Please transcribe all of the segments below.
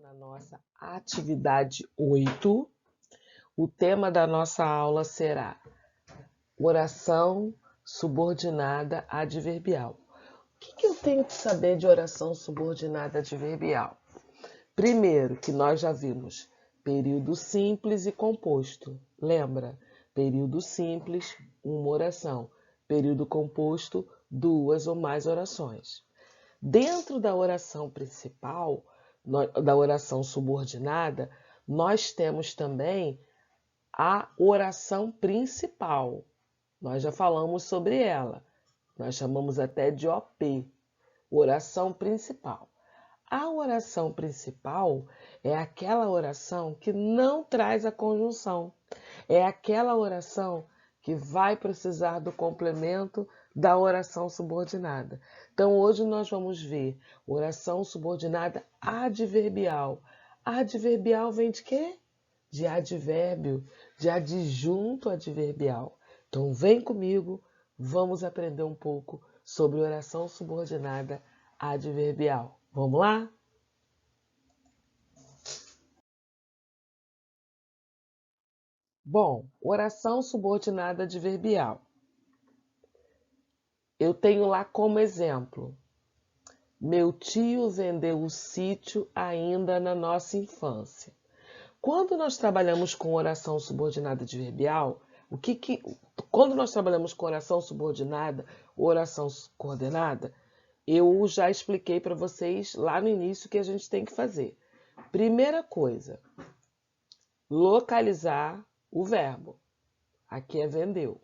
na nossa atividade 8. O tema da nossa aula será oração subordinada adverbial. O que eu tenho que saber de oração subordinada adverbial? Primeiro, que nós já vimos período simples e composto. Lembra? Período simples, uma oração. Período composto, duas ou mais orações. Dentro da oração principal, da oração subordinada, nós temos também a oração principal. Nós já falamos sobre ela. Nós chamamos até de OP, oração principal. A oração principal é aquela oração que não traz a conjunção. É aquela oração que vai precisar do complemento da oração subordinada. Então, hoje nós vamos ver oração subordinada adverbial. Adverbial vem de quê? De advérbio, de adjunto adverbial. Então, vem comigo, vamos aprender um pouco sobre oração subordinada adverbial. Vamos lá? Bom, oração subordinada adverbial. Eu tenho lá como exemplo: meu tio vendeu o sítio ainda na nossa infância. Quando nós trabalhamos com oração subordinada adverbial, quando nós trabalhamos com oração subordinada ou oração coordenada, eu já expliquei para vocês lá no início o que a gente tem que fazer. Primeira coisa, localizar o verbo. Aqui é vendeu.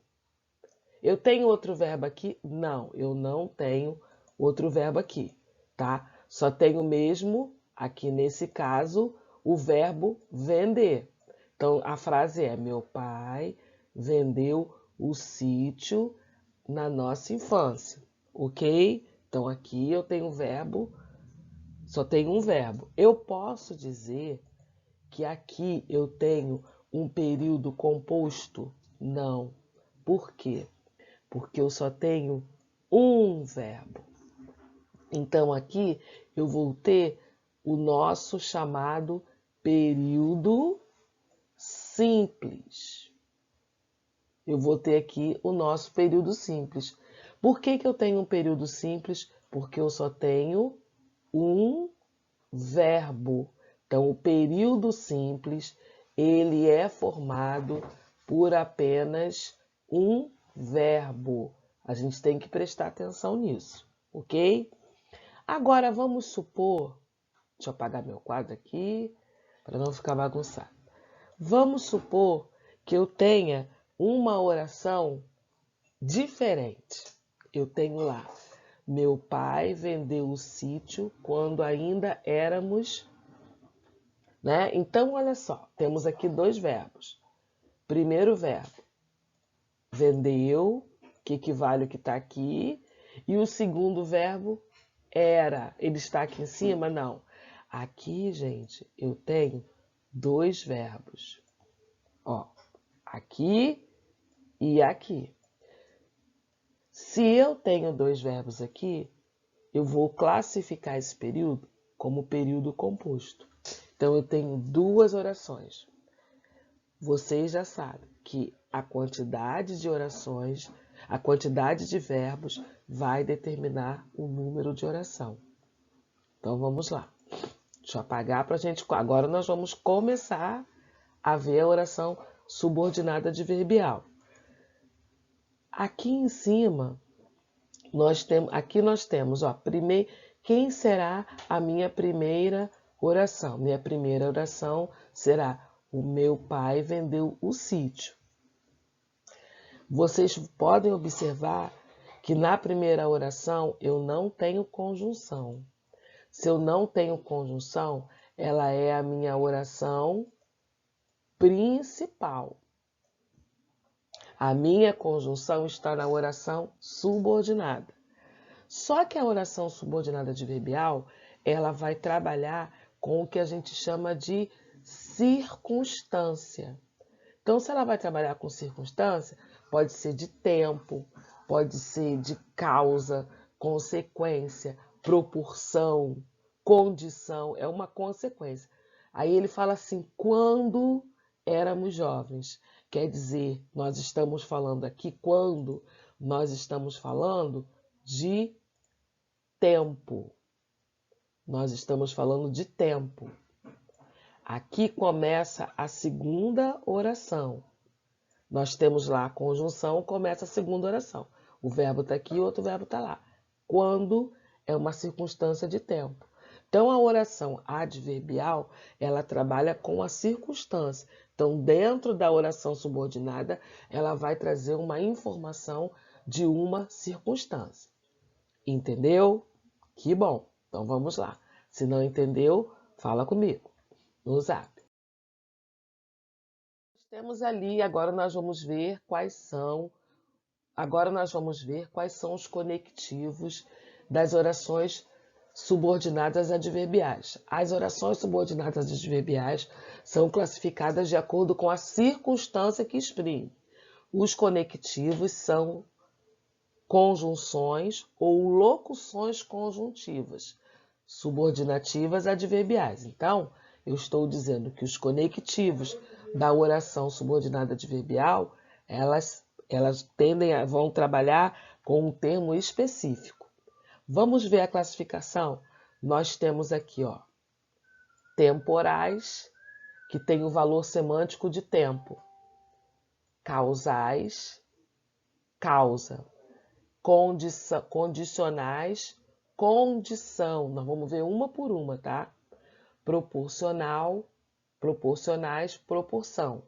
Eu tenho outro verbo aqui? Não, eu não tenho outro verbo aqui, tá? Só tenho mesmo, aqui nesse caso, o verbo vender. Então, a frase é: meu pai vendeu o sítio na nossa infância, ok? Então, aqui eu tenho o verbo, só tenho um verbo. Eu posso dizer que aqui eu tenho um período composto? Não. Por quê? Porque eu só tenho um verbo. Então, aqui eu vou ter o nosso chamado período simples. Eu vou ter aqui o nosso período simples. Por que eu tenho um período simples? Porque eu só tenho um verbo. Então, o período simples, ele é formado por apenas um verbo. A gente tem que prestar atenção nisso, ok? Agora, vamos supor... Deixa eu apagar meu quadro aqui, para não ficar bagunçado. Vamos supor que eu tenha uma oração diferente. Eu tenho lá: meu pai vendeu o sítio quando ainda éramos... Né? Então, olha só, temos aqui dois verbos. Primeiro verbo, vendeu, que equivale ao que está aqui. E o segundo verbo, era. Ele está aqui em cima? Não. Aqui, gente, eu tenho dois verbos. Ó, aqui e aqui. Se eu tenho dois verbos aqui, eu vou classificar esse período como período composto. Então, eu tenho duas orações. Vocês já sabem que a quantidade de orações, a quantidade de verbos vai determinar o número de oração. Então, vamos lá. Deixa eu apagar para a gente... Agora nós vamos começar a ver a oração subordinada adverbial. Aqui em cima, nós temos, ó, quem será a minha primeira oração? Minha primeira oração será: o meu pai vendeu o sítio. Vocês podem observar que na primeira oração eu não tenho conjunção. Se eu não tenho conjunção, ela é a minha oração principal. A minha conjunção está na oração subordinada. Só que a oração subordinada adverbial, ela vai trabalhar com o que a gente chama de circunstância. Então, se ela vai trabalhar com circunstância, pode ser de tempo, pode ser de causa, consequência, proporção, condição, é uma consequência. Aí ele fala assim, quando éramos jovens. Quer dizer, nós estamos falando aqui quando nós estamos falando de tempo. Nós estamos falando de tempo. Aqui começa a segunda oração. Nós temos lá a conjunção, começa a segunda oração. O verbo está aqui, o outro verbo está lá. Quando é uma circunstância de tempo. Então, a oração adverbial, ela trabalha com a circunstância. Então, dentro da oração subordinada, ela vai trazer uma informação de uma circunstância. Entendeu? Que bom! Então, vamos lá. Se não entendeu, fala comigo no Zap. Temos ali, agora nós vamos ver quais são os conectivos das orações subordinadas adverbiais. As orações subordinadas adverbiais são classificadas de acordo com a circunstância que exprime. Os conectivos são conjunções ou locuções conjuntivas, subordinativas adverbiais. Então, eu estou dizendo que os conectivos da oração subordinada adverbial, elas vão trabalhar com um termo específico. Vamos ver a classificação? Nós temos aqui, ó, temporais, que tem o valor semântico de tempo. Causais, causa. Condicionais, condição. Nós vamos ver uma por uma, tá? Proporcional, proporcionais, proporção.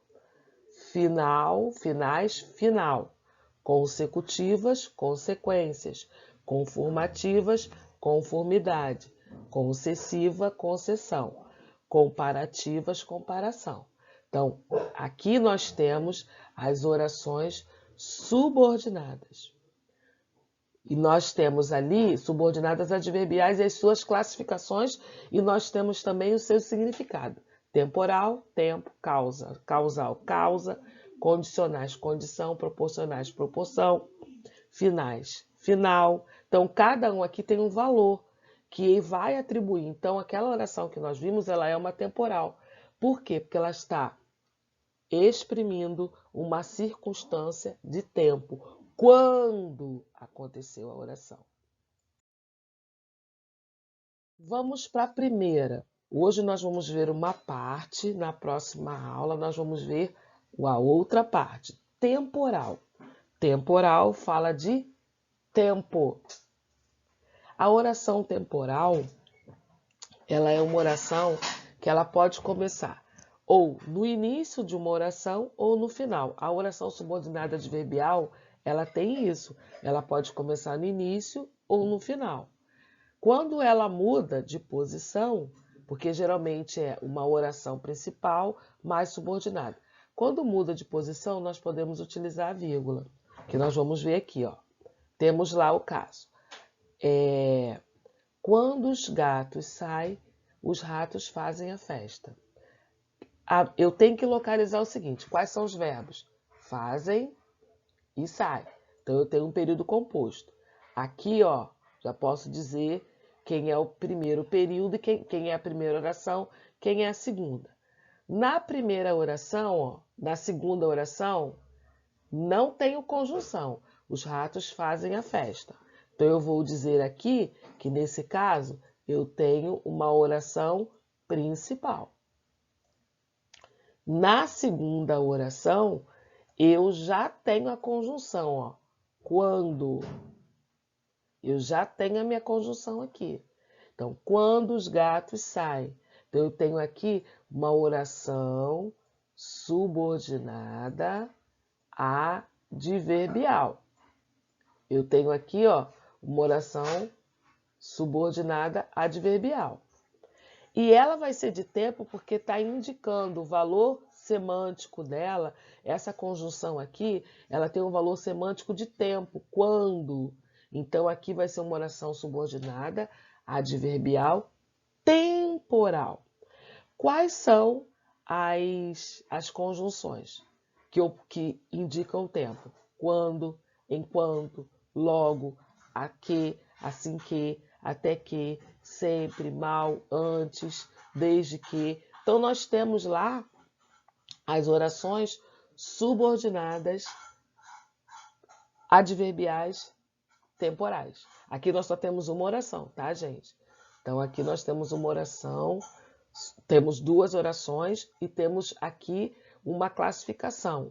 Final, finais, final. Consecutivas, consequências. Conformativas, conformidade. Concessiva, concessão. Comparativas, comparação. Então, aqui nós temos as orações subordinadas. E nós temos ali subordinadas adverbiais e as suas classificações, e nós temos também o seu significado. Temporal, tempo, causa, causal, causa, condicionais, condição, proporcionais, proporção, finais, final. Então, cada um aqui tem um valor que vai atribuir. Então, aquela oração que nós vimos, ela é uma temporal. Por quê? Porque ela está exprimindo uma circunstância de tempo. Quando aconteceu a oração? Vamos para a primeira. Hoje nós vamos ver uma parte, na próxima aula nós vamos ver a outra parte, temporal. Temporal fala de tempo. A oração temporal, ela é uma oração que ela pode começar ou no início de uma oração ou no final. A oração subordinada adverbial, ela tem isso. Ela pode começar no início ou no final. Quando ela muda de posição, porque geralmente é uma oração principal mais subordinada. Quando muda de posição, nós podemos utilizar a vírgula, que nós vamos ver aqui, ó. Temos lá o caso. Quando os gatos saem, os ratos fazem a festa. Eu tenho que localizar o seguinte, quais são os verbos? Fazem e saem. Então, eu tenho um período composto. Aqui, ó, já posso dizer quem é o primeiro período, quem é a primeira oração, quem é a segunda. Na primeira oração, ó, na segunda oração, não tenho conjunção. Os ratos fazem a festa. Então, eu vou dizer aqui que, nesse caso, eu tenho uma oração principal. Na segunda oração, eu já tenho a conjunção, ó. Quando. Eu já tenho a minha conjunção aqui. Então, quando os gatos saem. Então, eu tenho aqui uma oração subordinada adverbial. Eu tenho aqui, ó, uma oração subordinada adverbial. E ela vai ser de tempo porque está indicando o valor semântico dela. Essa conjunção aqui, ela tem um valor semântico de tempo, quando. Então, aqui vai ser uma oração subordinada, adverbial, temporal. Quais são as conjunções que indicam o tempo? Quando, enquanto, logo, a que, assim que, até que, sempre, mal, antes, desde que. Então, nós temos lá as orações subordinadas adverbiais temporais. Aqui nós só temos uma oração, tá, gente? Então, aqui nós temos uma oração, temos duas orações e temos aqui uma classificação,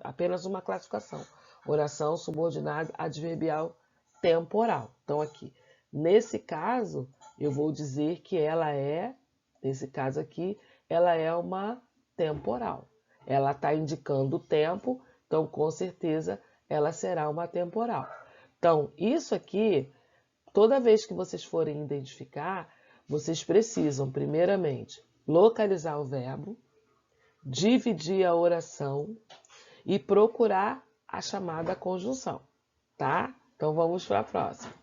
apenas uma classificação. Oração subordinada adverbial temporal. Então, aqui, nesse caso, eu vou dizer que nesse caso aqui, ela é uma temporal. Ela está indicando o tempo, então, com certeza, ela será uma temporal. Então, isso aqui, toda vez que vocês forem identificar, vocês precisam, primeiramente, localizar o verbo, dividir a oração e procurar a chamada conjunção, tá? Então, vamos para a próxima.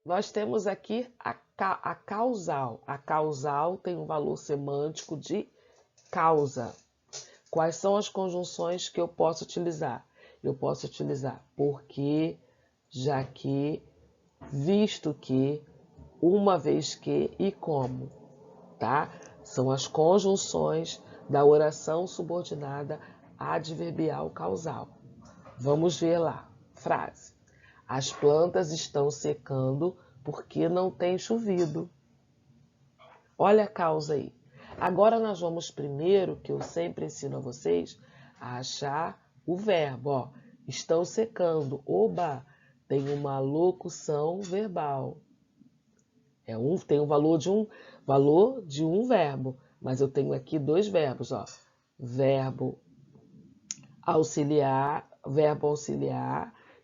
Nós temos aqui a causal. A causal tem um valor semântico de causa. Quais são as conjunções que eu posso utilizar? Eu posso utilizar porque, já que, visto que, uma vez que e como, tá? São as conjunções da oração subordinada adverbial causal. Vamos ver lá. Frase. As plantas estão secando porque não tem chovido. Olha a causa aí. Agora nós vamos primeiro, que eu sempre ensino a vocês, a achar o verbo. Ó, estão secando. Oba! Tem uma locução verbal. Tem um valor de um verbo, mas eu tenho aqui dois verbos, ó. Verbo auxiliar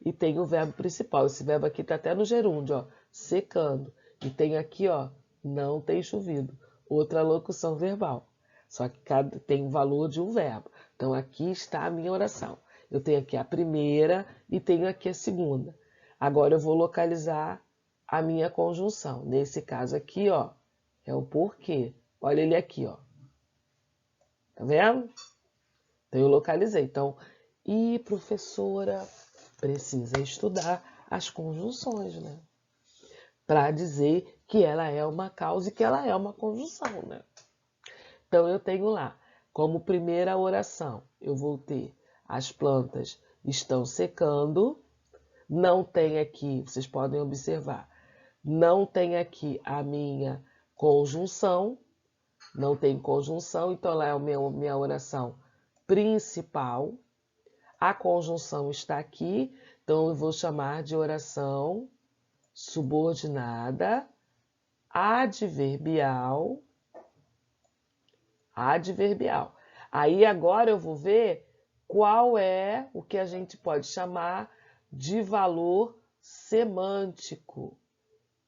e tem o verbo principal. Esse verbo aqui está até no gerúndio, ó, secando. E tem aqui, ó, não tem chovido. Outra locução verbal. Só que tem o valor de um verbo. Então, aqui está a minha oração. Eu tenho aqui a primeira e tenho aqui a segunda. Agora, eu vou localizar a minha conjunção. Nesse caso aqui, ó, é o porquê. Olha ele aqui, ó. Tá vendo? Então, eu localizei. Então, professora, precisa estudar as conjunções, né? Para dizer que ela é uma causa e que ela é uma conjunção, né? Então, eu tenho lá, como primeira oração, eu vou ter as plantas estão secando, não tem aqui, vocês podem observar, não tem aqui a minha conjunção, não tem conjunção, então ela é a minha oração principal. A conjunção está aqui, então eu vou chamar de oração subordinada adverbial. Aí agora eu vou ver qual é o que a gente pode chamar de valor semântico.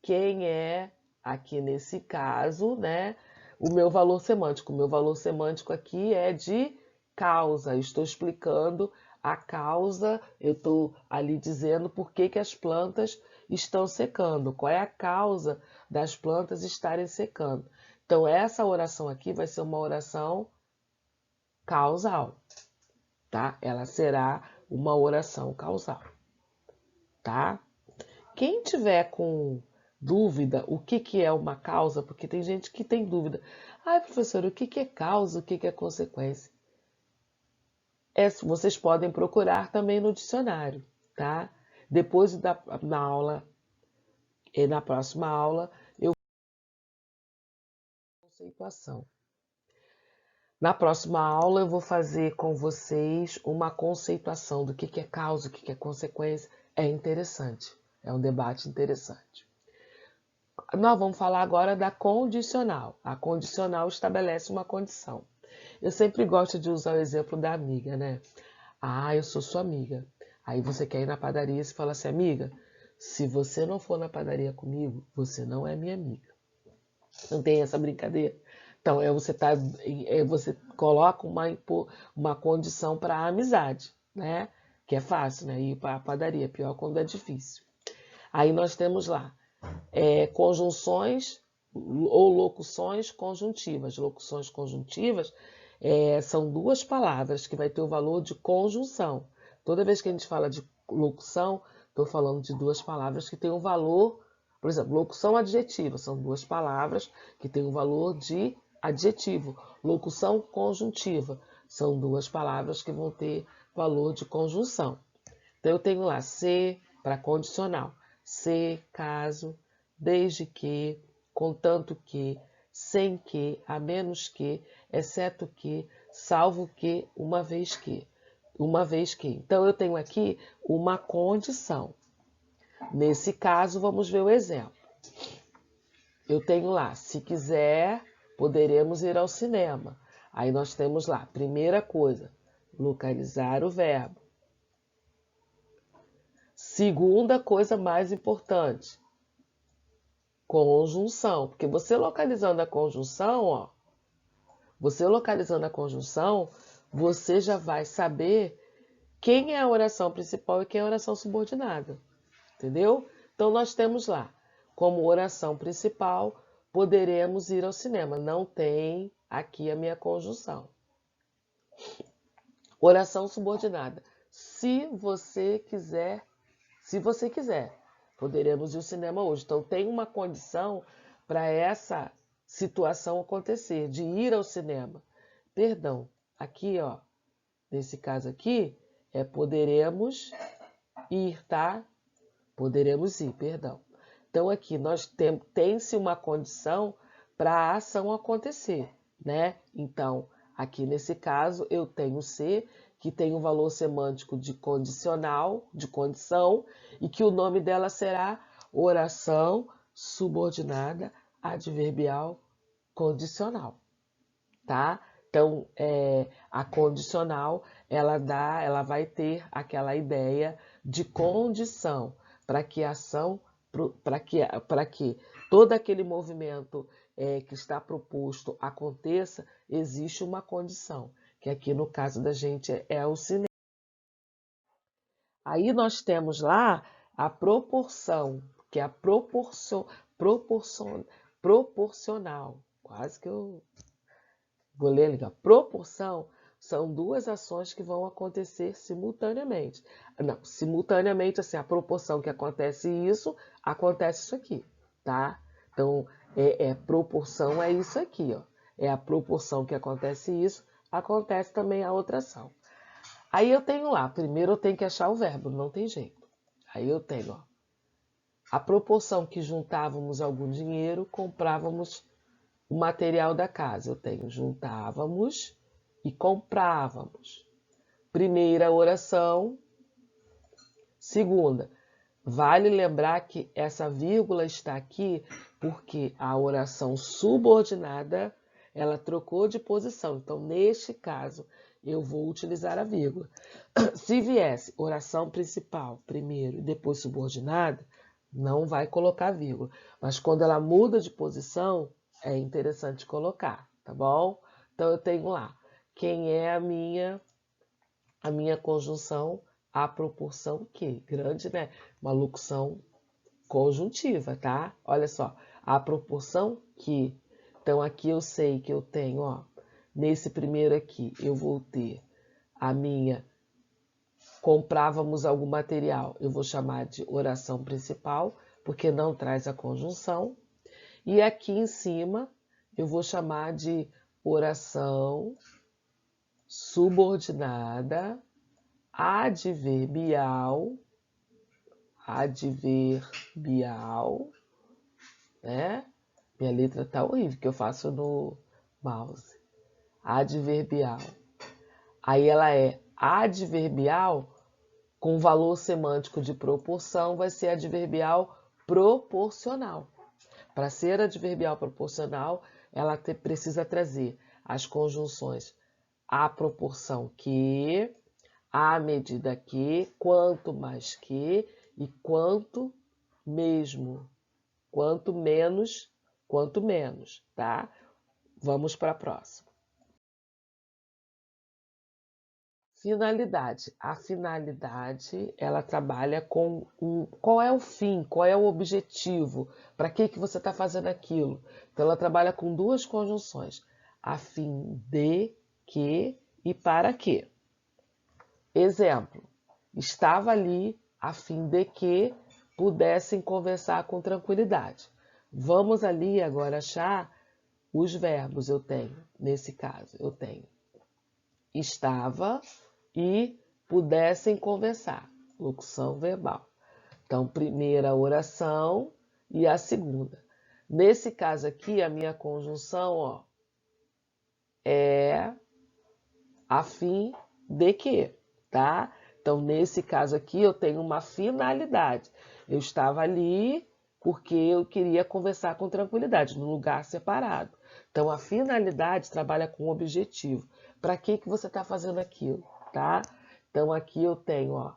Quem é, aqui nesse caso, né, o meu valor semântico? O meu valor semântico aqui é de causa. Eu estou explicando a causa, eu estou ali dizendo por que as plantas estão secando. Qual é a causa das plantas estarem secando? Então, essa oração aqui vai ser uma oração causal, tá? Ela será uma oração causal, tá? Quem tiver com dúvida o que é uma causa, porque tem gente que tem dúvida. Ai, professor, o que é causa, o que é consequência? Vocês podem procurar também no dicionário, tá? Depois na aula, e na próxima aula, eu vou conceituação. Na próxima aula eu vou fazer com vocês uma conceituação do que é causa, o que é consequência. É interessante, é um debate interessante. Nós vamos falar agora da condicional. A condicional estabelece uma condição. Eu sempre gosto de usar o exemplo da amiga, né? Ah, eu sou sua amiga. Aí você quer ir na padaria e fala assim, amiga, se você não for na padaria comigo, você não é minha amiga. Não tem essa brincadeira? Então, você coloca uma condição para a amizade, né? Que é fácil, né? Ir para a padaria, pior quando é difícil. Aí nós temos lá conjunções ou locuções conjuntivas. Locuções conjuntivas são duas palavras que vai ter o valor de conjunção. Toda vez que a gente fala de locução, estou falando de duas palavras que têm um valor, por exemplo, locução adjetiva, são duas palavras que têm um valor de adjetivo. Locução conjuntiva, são duas palavras que vão ter valor de conjunção. Então, eu tenho lá se para condicional. Se, caso, desde que, contanto que, sem que, a menos que, exceto que, salvo que, uma vez que. Uma vez que. Então, eu tenho aqui uma condição. Nesse caso, vamos ver o exemplo. Eu tenho lá, se quiser, poderemos ir ao cinema. Aí nós temos lá, primeira coisa, localizar o verbo. Segunda coisa mais importante, conjunção. Porque você localizando a conjunção, você já vai saber quem é a oração principal e quem é a oração subordinada. Entendeu? Então, nós temos lá, como oração principal, poderemos ir ao cinema. Não tem aqui a minha conjunção. Oração subordinada. Se você quiser, poderemos ir ao cinema hoje. Então, tem uma condição para essa situação acontecer, de ir ao cinema. Perdão, aqui, nesse caso aqui, poderemos ir, tá? Poderemos ir, perdão. Então, aqui, tem-se uma condição para a ação acontecer, né? Então, aqui nesse caso, eu tenho ser, que tem um valor semântico de condicional, de condição, e que o nome dela será oração subordinada adverbial condicional, tá? Então, a condicional, ela vai ter aquela ideia de condição, para que a ação, para que todo aquele movimento que está proposto aconteça, existe uma condição, que aqui no caso da gente é o cinema. Aí nós temos lá a proporção, que é a proporcional. Quase que eu vou ler ali. Proporção são duas ações que vão acontecer simultaneamente. Não, simultaneamente, assim, a proporção que acontece isso aqui, tá? Então, proporção é isso aqui, ó. É a proporção que acontece isso, acontece também a outra ação. Aí eu tenho lá, primeiro eu tenho que achar o verbo, não tem jeito. Aí eu tenho, a proporção que juntávamos algum dinheiro, comprávamos o material da casa. Eu tenho juntávamos e comprávamos. Primeira oração. Segunda, vale lembrar que essa vírgula está aqui porque a oração subordinada, ela trocou de posição. Então, neste caso, eu vou utilizar a vírgula. Se viesse oração principal primeiro e depois subordinada, não vai colocar vírgula. Mas quando ela muda de posição, é interessante colocar, tá bom? Então, eu tenho lá, quem é a minha conjunção, a proporção que? Grande, né? Uma locução conjuntiva, tá? Olha só, a proporção que. Então, aqui eu sei que eu tenho, nesse primeiro aqui, eu vou ter a minha, comprávamos algum material, eu vou chamar de oração principal, porque não traz a conjunção. E aqui em cima, eu vou chamar de oração subordinada adverbial, né? Minha letra tá horrível, que eu faço no mouse. Adverbial. Aí ela é adverbial com valor semântico de proporção, vai ser adverbial proporcional. Para ser adverbial proporcional, ela precisa trazer as conjunções à proporção que, à medida que, quanto mais que e quanto mesmo, quanto menos, tá? Vamos para a próxima. Finalidade. A finalidade, ela trabalha com qual é o fim, qual é o objetivo, para que você está fazendo aquilo. Então, ela trabalha com duas conjunções, a fim de que e para que. Exemplo, estava ali a fim de que pudessem conversar com tranquilidade. Vamos ali agora achar os verbos. Eu tenho, nesse caso, eu tenho estava e pudessem conversar. Locução verbal. Então, primeira oração e a segunda. Nesse caso aqui, a minha conjunção, ó, é a fim de que, tá? Então, nesse caso aqui, eu tenho uma finalidade. Eu estava ali porque eu queria conversar com tranquilidade, num lugar separado. Então, a finalidade trabalha com objetivo. Para que você está fazendo aquilo, tá? Então, aqui eu tenho, ó,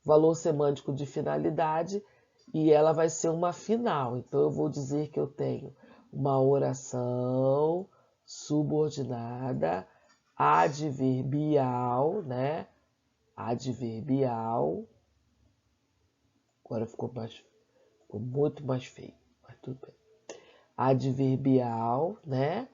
valor semântico de finalidade e ela vai ser uma final. Então, eu vou dizer que eu tenho uma oração subordinada adverbial, né? Adverbial. Agora ficou muito mais feio, mas tudo bem. Adverbial, né?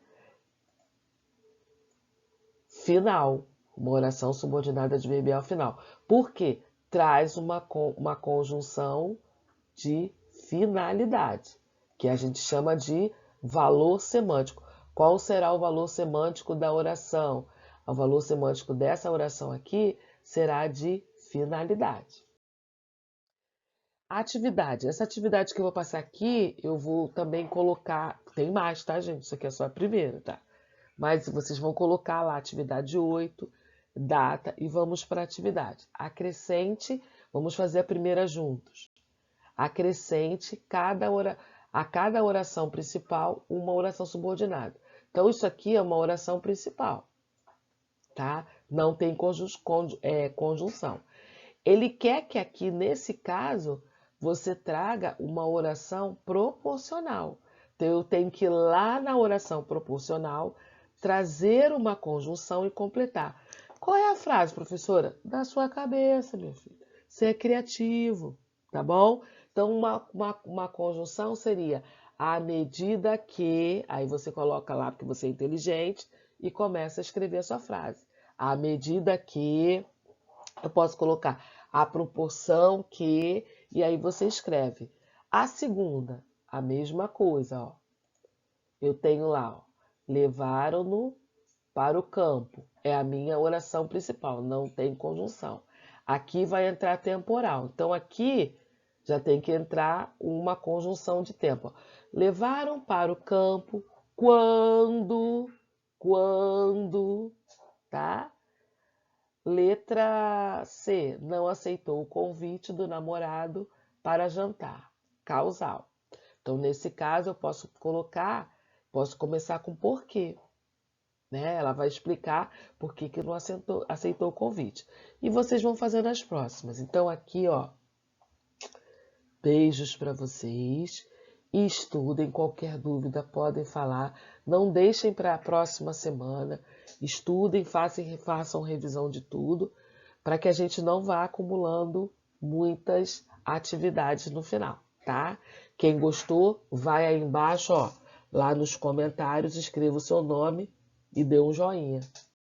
Final. Uma oração subordinada adverbial final. Por quê? Traz uma conjunção de finalidade, que a gente chama de valor semântico. Qual será o valor semântico da oração? O valor semântico dessa oração aqui será de finalidade. Atividade. Essa atividade que eu vou passar aqui, eu vou também colocar... Tem mais, tá, gente? Isso aqui é só a primeira, tá? Mas vocês vão colocar lá atividade 8, data, e vamos para a atividade. Acrescente, vamos fazer a primeira juntos. Acrescente a cada oração principal uma oração subordinada. Então, isso aqui é uma oração principal, tá? Não tem conjunção. Ele quer que aqui, nesse caso, você traga uma oração proporcional. Então, eu tenho que ir lá na oração proporcional, trazer uma conjunção e completar. Qual é a frase, professora? Da sua cabeça, meu filho. Você é criativo, tá bom? Então, uma conjunção seria à medida que... Aí você coloca lá porque você é inteligente e começa a escrever a sua frase. À medida que... Eu posso colocar a proporção que... E aí você escreve. A segunda, a mesma coisa, ó. Eu tenho lá, ó, levaram-no para o campo. É a minha oração principal, não tem conjunção. Aqui vai entrar temporal. Então, aqui já tem que entrar uma conjunção de tempo. Levaram para o campo quando, tá? Letra C, não aceitou o convite do namorado para jantar. Causal. Então, nesse caso, eu posso começar com porquê. Né? Ela vai explicar por que não aceitou o convite. E vocês vão fazendo as próximas. Então, aqui, ó, beijos para vocês. E estudem, qualquer dúvida podem falar. Não deixem para a próxima semana. Estudem, façam revisão de tudo, para que a gente não vá acumulando muitas atividades no final, tá? Quem gostou, vai aí embaixo, ó, lá nos comentários, escreva o seu nome e dê um joinha.